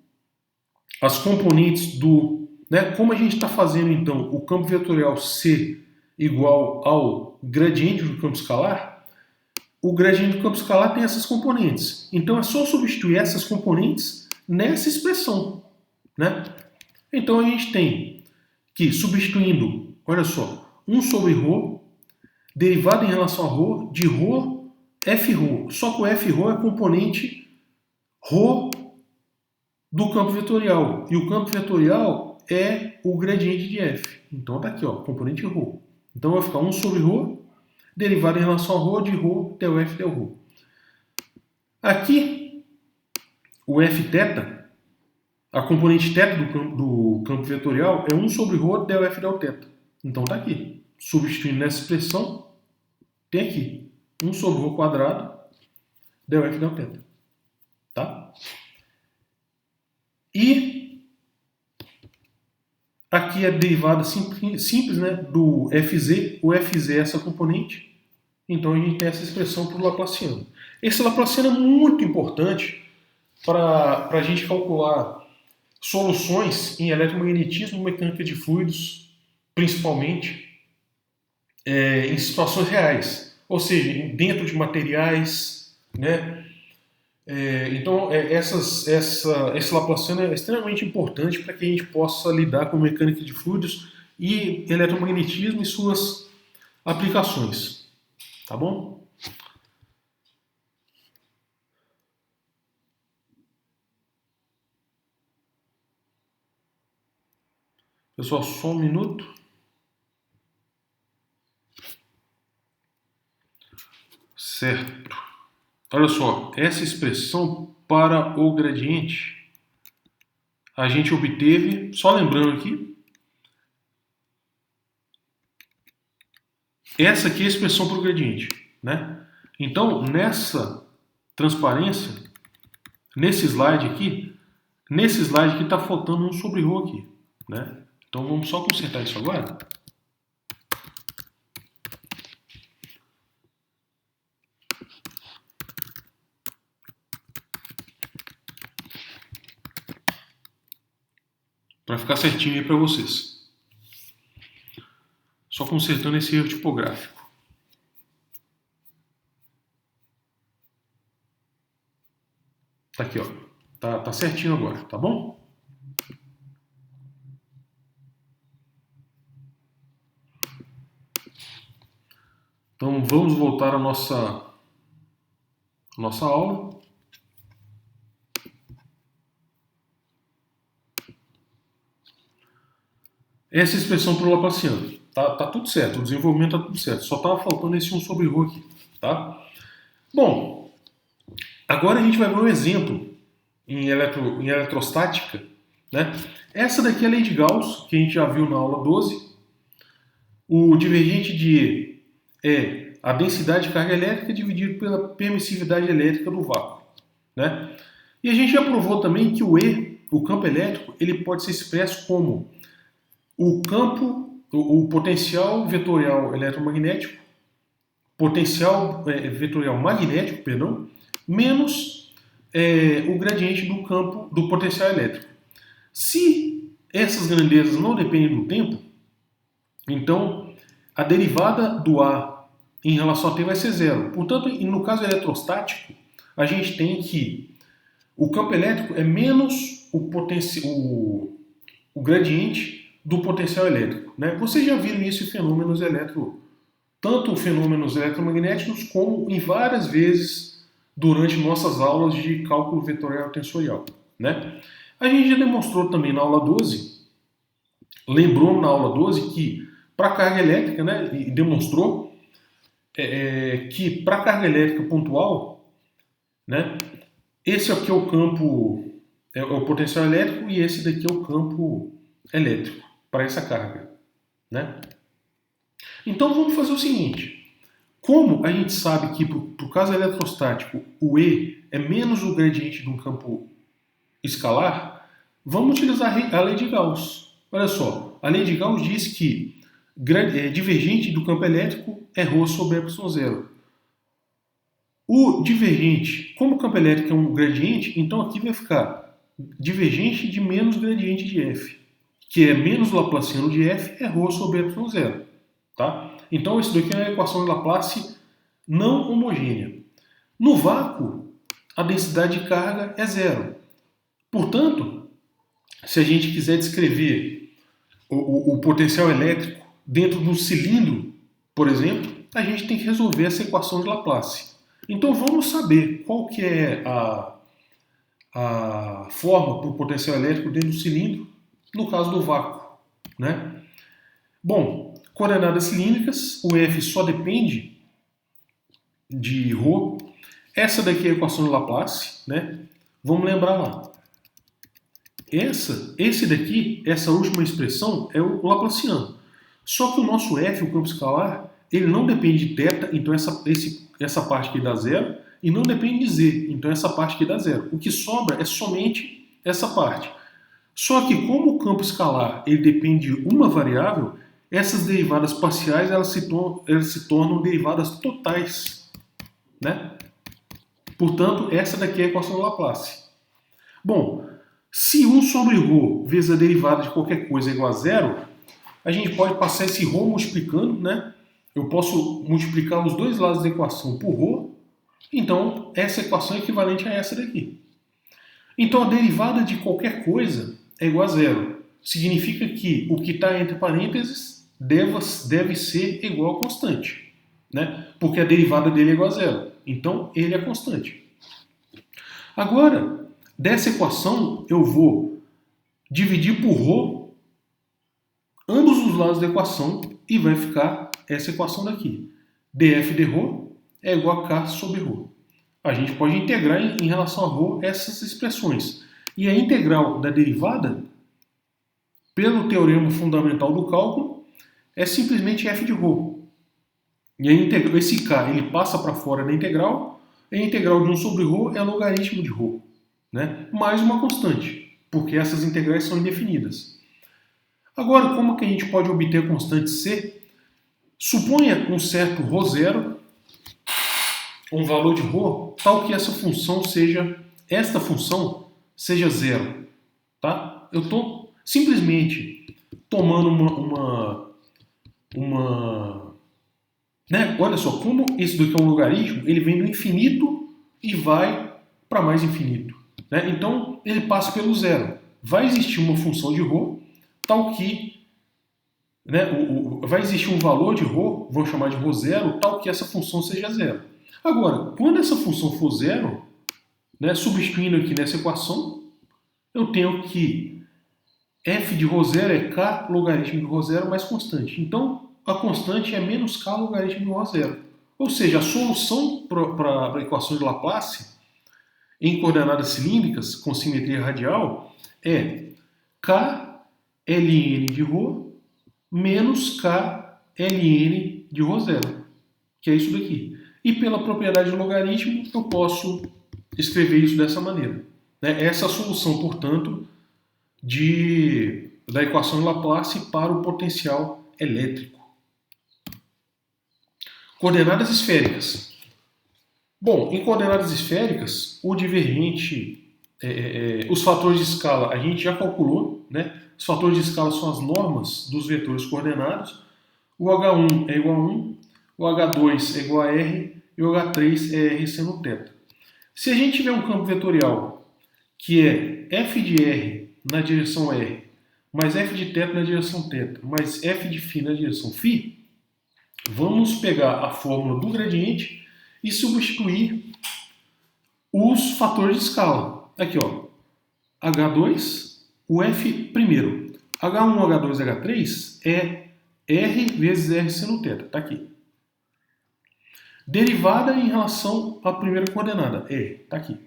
as componentes do... Né, como a gente está fazendo, então, o campo vetorial ser igual ao gradiente do campo escalar, o gradiente do campo escalar tem essas componentes. Então é só substituir essas componentes nessa expressão, né? Então a gente tem que, substituindo, olha só, 1 sobre ρ, derivado em relação a ρ, de ρ, Fρ. Só que o Fρ é componente ρ do campo vetorial. E o campo vetorial é o gradiente de F. Então tá aqui, ó, componente ρ. Então vai ficar 1 sobre ρ, derivado em relação a ρ, de ρ, del F, del ρ. Aqui, o Fθ, a componente θ do campo vetorial é 1 sobre ρ, del F, del θ. Então tá aqui. Substituindo nessa expressão, tem aqui 1 sobre ρ quadrado, del F, del θ. Tá? E aqui é a derivada simples, né, do Fz. O Fz é essa componente. Então a gente tem essa expressão para o Laplaciano. Esse Laplaciano é muito importante para a gente calcular soluções em eletromagnetismo, mecânica de fluidos, principalmente em situações reais, ou seja, dentro de materiais, né? Então esse Laplaciano é extremamente importante para que a gente possa lidar com mecânica de fluidos e eletromagnetismo e suas aplicações. Tá bom? Pessoal, só um minuto. Certo. Olha só, essa expressão para o gradiente a gente obteve, só lembrando aqui, essa aqui é a expressão para o gradiente, né? Então, nessa transparência, nesse slide aqui está faltando 1 sobre ρ aqui, né? Então vamos só consertar isso agora. Para ficar certinho aí para vocês. Só consertando esse erro tipográfico. Tá aqui, ó. Tá certinho agora, tá bom? Então vamos voltar à nossa aula. Essa expressão para o Laplaciano. Tá tudo certo, o desenvolvimento tá tudo certo. Só estava faltando esse 1 sobre ρ aqui, tá? Bom, agora a gente vai ver um exemplo em eletrostática, né? Essa daqui é a lei de Gauss, que a gente já viu na aula 12. O divergente de E é a densidade de carga elétrica dividido pela permissividade elétrica do vácuo, né? E a gente já provou também que o E, o campo elétrico, ele pode ser expresso como o potencial vetorial eletromagnético, potencial vetorial magnético, perdão, menos o gradiente do campo do potencial elétrico. Se essas grandezas não dependem do tempo, então a derivada do A em relação a T vai ser zero. Portanto, no caso eletrostático, a gente tem que o campo elétrico é menos o gradiente do potencial elétrico, né? Vocês já viram isso em fenômenos tanto fenômenos eletromagnéticos como em várias vezes durante nossas aulas de cálculo vetorial tensorial, né? A gente já demonstrou também na aula 12, lembrou na aula 12 que para carga elétrica, né, e demonstrou que para carga elétrica pontual, né, esse aqui é o campo, é o potencial elétrico e esse daqui é o campo elétrico para essa carga, né? Então vamos fazer o seguinte, como a gente sabe que para o caso eletrostático o E é menos o gradiente de um campo escalar, vamos utilizar a lei de Gauss. Olha só, a lei de Gauss diz que divergente do campo elétrico é ρ sobre ε0. O divergente, como o campo elétrico é um gradiente, então aqui vai ficar divergente de menos gradiente de F, que é menos Laplaciano de F, é ρ sobre ε0. Tá? Então isso daqui é uma equação de Laplace não homogênea. No vácuo, a densidade de carga é zero. Portanto, se a gente quiser descrever o potencial elétrico dentro de um cilindro, por exemplo, a gente tem que resolver essa equação de Laplace. Então vamos saber qual que é a forma para o potencial elétrico dentro do cilindro, no caso do vácuo, né? Bom, coordenadas cilíndricas, o F só depende de ρ. Essa daqui é a equação de Laplace, né? Vamos lembrar lá. Esse daqui, essa última expressão, é o Laplaciano. Só que o nosso F, o campo escalar, ele não depende de θ, então essa parte aqui dá zero, e não depende de z, então essa parte aqui dá zero. O que sobra é somente essa parte. Só que como o campo escalar ele depende de uma variável, essas derivadas parciais elas se tornam derivadas totais, né? Portanto, essa daqui é a equação de Laplace. Bom, se 1 sobre ρ vezes a derivada de qualquer coisa é igual a zero, a gente pode passar esse ρ multiplicando, né? Eu posso multiplicar os dois lados da equação por ρ, então essa equação é equivalente a essa daqui. Então a derivada de qualquer coisa é igual a zero. Significa que o que está entre parênteses deve ser igual a constante, né? Porque a derivada dele é igual a zero. Então ele é constante. Agora, dessa equação eu vou dividir por ρ ambos os lados da equação e vai ficar essa equação daqui. df de ρ é igual a k sobre ρ. A gente pode integrar em relação a ρ essas expressões. E a integral da derivada, pelo teorema fundamental do cálculo, é simplesmente f de ρ. E esse k ele passa para fora da integral, e a integral de 1 sobre ρ é logaritmo de ρ, né? Mais uma constante, porque essas integrais são indefinidas. Agora, como que a gente pode obter a constante c? Suponha um certo ρ0, um valor de ρ, tal que esta função seja zero. Tá? Eu estou simplesmente tomando né? Olha só, como isso daqui é um logaritmo, ele vem do infinito e vai para mais infinito. né? Então ele passa pelo zero. Vai existir uma função de ρ tal que, né, vai existir um valor de ρ, vamos chamar de ρ0, tal que essa função seja zero. Agora, quando essa função for zero, né, substituindo aqui nessa equação, eu tenho que f de ρ0 é k logaritmo de ρ0 mais constante. Então, a constante é menos k logaritmo de ρ0. Ou seja, a solução para a equação de Laplace em coordenadas cilíndricas com simetria radial é k ln de ρ menos k ln de ρ0, que é isso daqui. E pela propriedade de logaritmo, eu posso escrever isso dessa maneira. Essa é a solução, portanto, da equação de Laplace para o potencial elétrico. Coordenadas esféricas. Bom, em coordenadas esféricas, o divergente, os fatores de escala a gente já calculou, né? Os fatores de escala são as normas dos vetores coordenados. O H1 é igual a 1, o H2 é igual a R e o H3 é R seno θ. Se a gente tiver um campo vetorial que é f de R na direção R, mais f de θ na direção θ, mais f de φ na direção φ, vamos pegar a fórmula do gradiente e substituir os fatores de escala. Aqui, ó, H2, o f primeiro. H1, H2, H3 é R vezes R seno θ, tá aqui. Derivada em relação à primeira coordenada, R, tá aqui.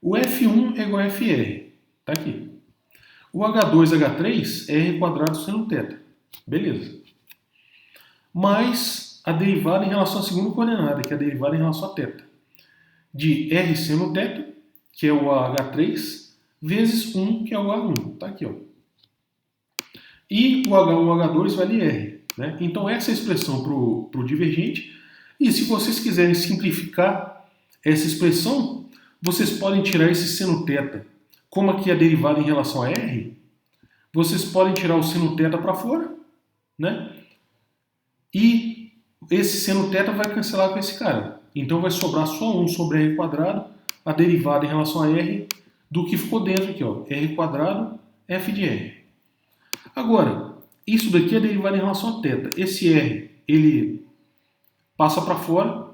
O F1 é igual a FR, tá aqui. O H2, H3 é R quadrado seno θ, beleza. Mais a derivada em relação à segunda coordenada, que é a derivada em relação a θ. De R seno θ, que é o H3, vezes 1, que é o H1, tá aqui, ó. E o H1, H2 vale R, né? Então essa é a expressão para o divergente. E se vocês quiserem simplificar essa expressão, vocês podem tirar esse seno θ. Como aqui é a derivada em relação a R, vocês podem tirar o seno θ para fora, né? E esse seno θ vai cancelar com esse cara. Então vai sobrar só 1 sobre R quadrado, a derivada em relação a R, do que ficou dentro aqui, ó, R quadrado, f de R. Agora, isso daqui é derivada em relação a θ. Esse R, ele passa para fora,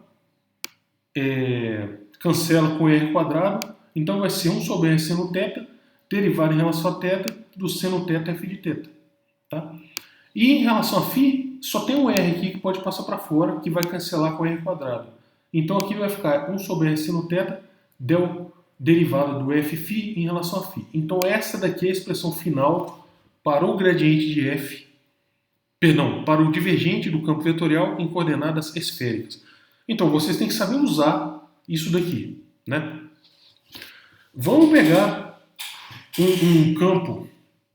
cancela com R quadrado, então vai ser 1 sobre R seno θ, derivada em relação a θ, do seno θ f de θ. Tá? E em relação a φ, só tem um R aqui que pode passar para fora, que vai cancelar com R quadrado. Então aqui vai ficar 1 sobre R seno θ, derivada do f φ em relação a φ. Então essa daqui é a expressão final para o gradiente de f, perdão, para o divergente do campo vetorial em coordenadas esféricas. Então vocês têm que saber usar isso daqui, né? Vamos pegar um campo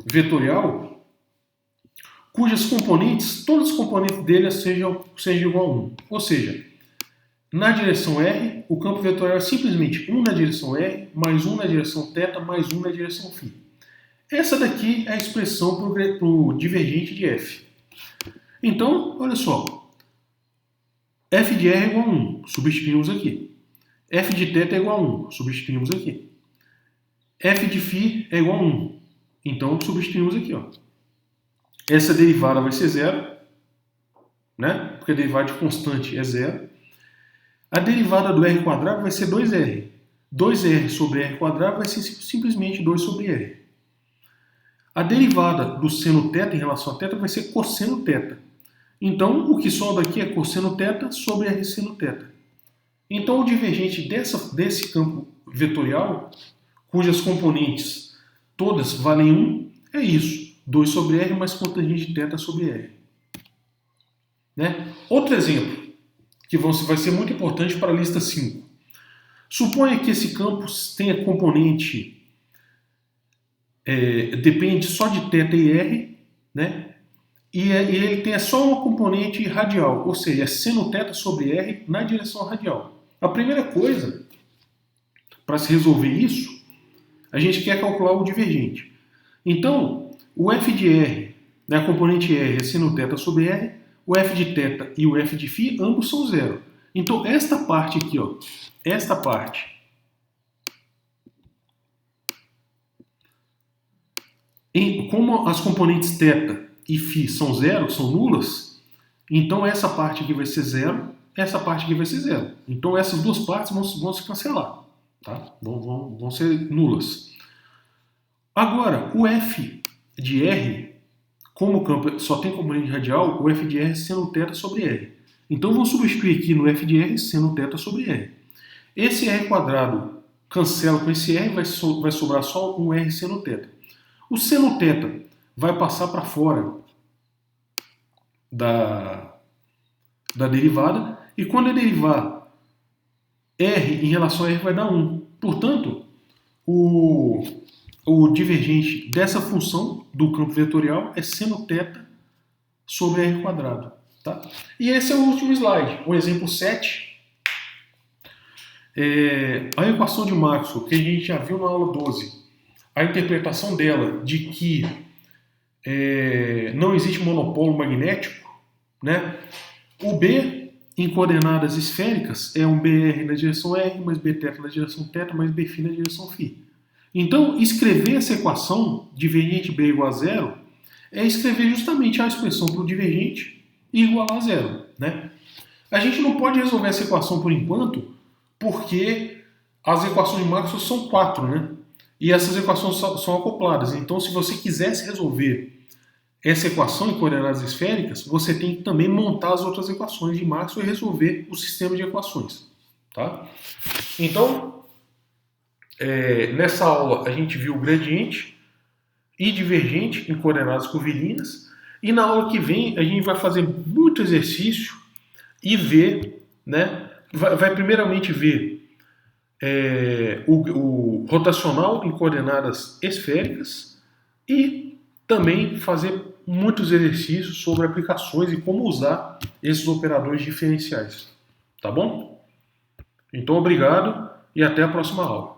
vetorial cujas componentes, todas as componentes dele sejam igual a 1. Ou seja, na direção R, o campo vetorial é simplesmente 1 na direção R, mais 1 na direção θ, mais 1 na direção φ. Essa daqui é a expressão para o divergente de f. Então, olha só, f de R é igual a 1, substituímos aqui. F de θ é igual a 1, substituímos aqui. F de φ é igual a 1, então substituímos aqui, ó. Essa derivada vai ser zero, né? Porque a derivada de constante é zero. A derivada do R quadrado vai ser 2R. 2R sobre R quadrado vai ser simplesmente 2 sobre R. A derivada do seno θ em relação a θ vai ser cosseno θ. Então, o que sobra aqui é cosseno θ sobre R seno θ. Então, o divergente desse campo vetorial, cujas componentes todas valem 1, é isso. 2 sobre R mais cotangente de θ sobre R. Né? Outro exemplo, que vai ser muito importante para a lista 5. Suponha que esse campo tenha componente, depende só de θ e R, né? E ele tenha só uma componente radial, ou seja, é seno θ sobre R na direção radial. A primeira coisa, para se resolver isso, a gente quer calcular o divergente. Então, o f de R, né, a componente R é seno θ sobre R, o f de θ e o f de φ, ambos são zero. Então, esta parte aqui, ó, esta parte Como as componentes θ e φ são zero, são nulas, então essa parte aqui vai ser zero, essa parte aqui vai ser zero. Então essas duas partes vão se cancelar, tá? Vão ser nulas. Agora, o f de r, como o campo só tem componente radial, o f de r é seno θ sobre r. Então vamos substituir aqui no f de r seno θ sobre r. Esse r quadrado cancela com esse r, vai sobrar só um r seno θ. O seno θ vai passar para fora da derivada, e quando eu derivar r em relação a r vai dar 1. Portanto, o divergente dessa função do campo vetorial é seno θ sobre r quadrado. Tá? E esse é o último slide, o exemplo 7. A equação de Maxwell, que a gente já viu na aula 12, a interpretação dela de que não existe monopolo magnético, né? O B em coordenadas esféricas é um BR na direção R, mais Bθ na direção θ, mais Bφ na direção φ. Então, escrever essa equação, divergente B igual a zero, é escrever justamente a expressão para o divergente igual a zero. Né? A gente não pode resolver essa equação por enquanto, porque as equações de Maxwell são 4, né? E essas equações são acopladas. Então, se você quisesse resolver essa equação em coordenadas esféricas, você tem que também montar as outras equações de Maxwell e resolver o sistema de equações. Tá? Então, nessa aula a gente viu gradiente e divergente em coordenadas curvilinas, e na aula que vem a gente vai fazer muito exercício e ver, né, vai primeiramente ver o rotacional em coordenadas esféricas e também fazer muitos exercícios sobre aplicações e como usar esses operadores diferenciais. Tá bom? Então, obrigado e até a próxima aula.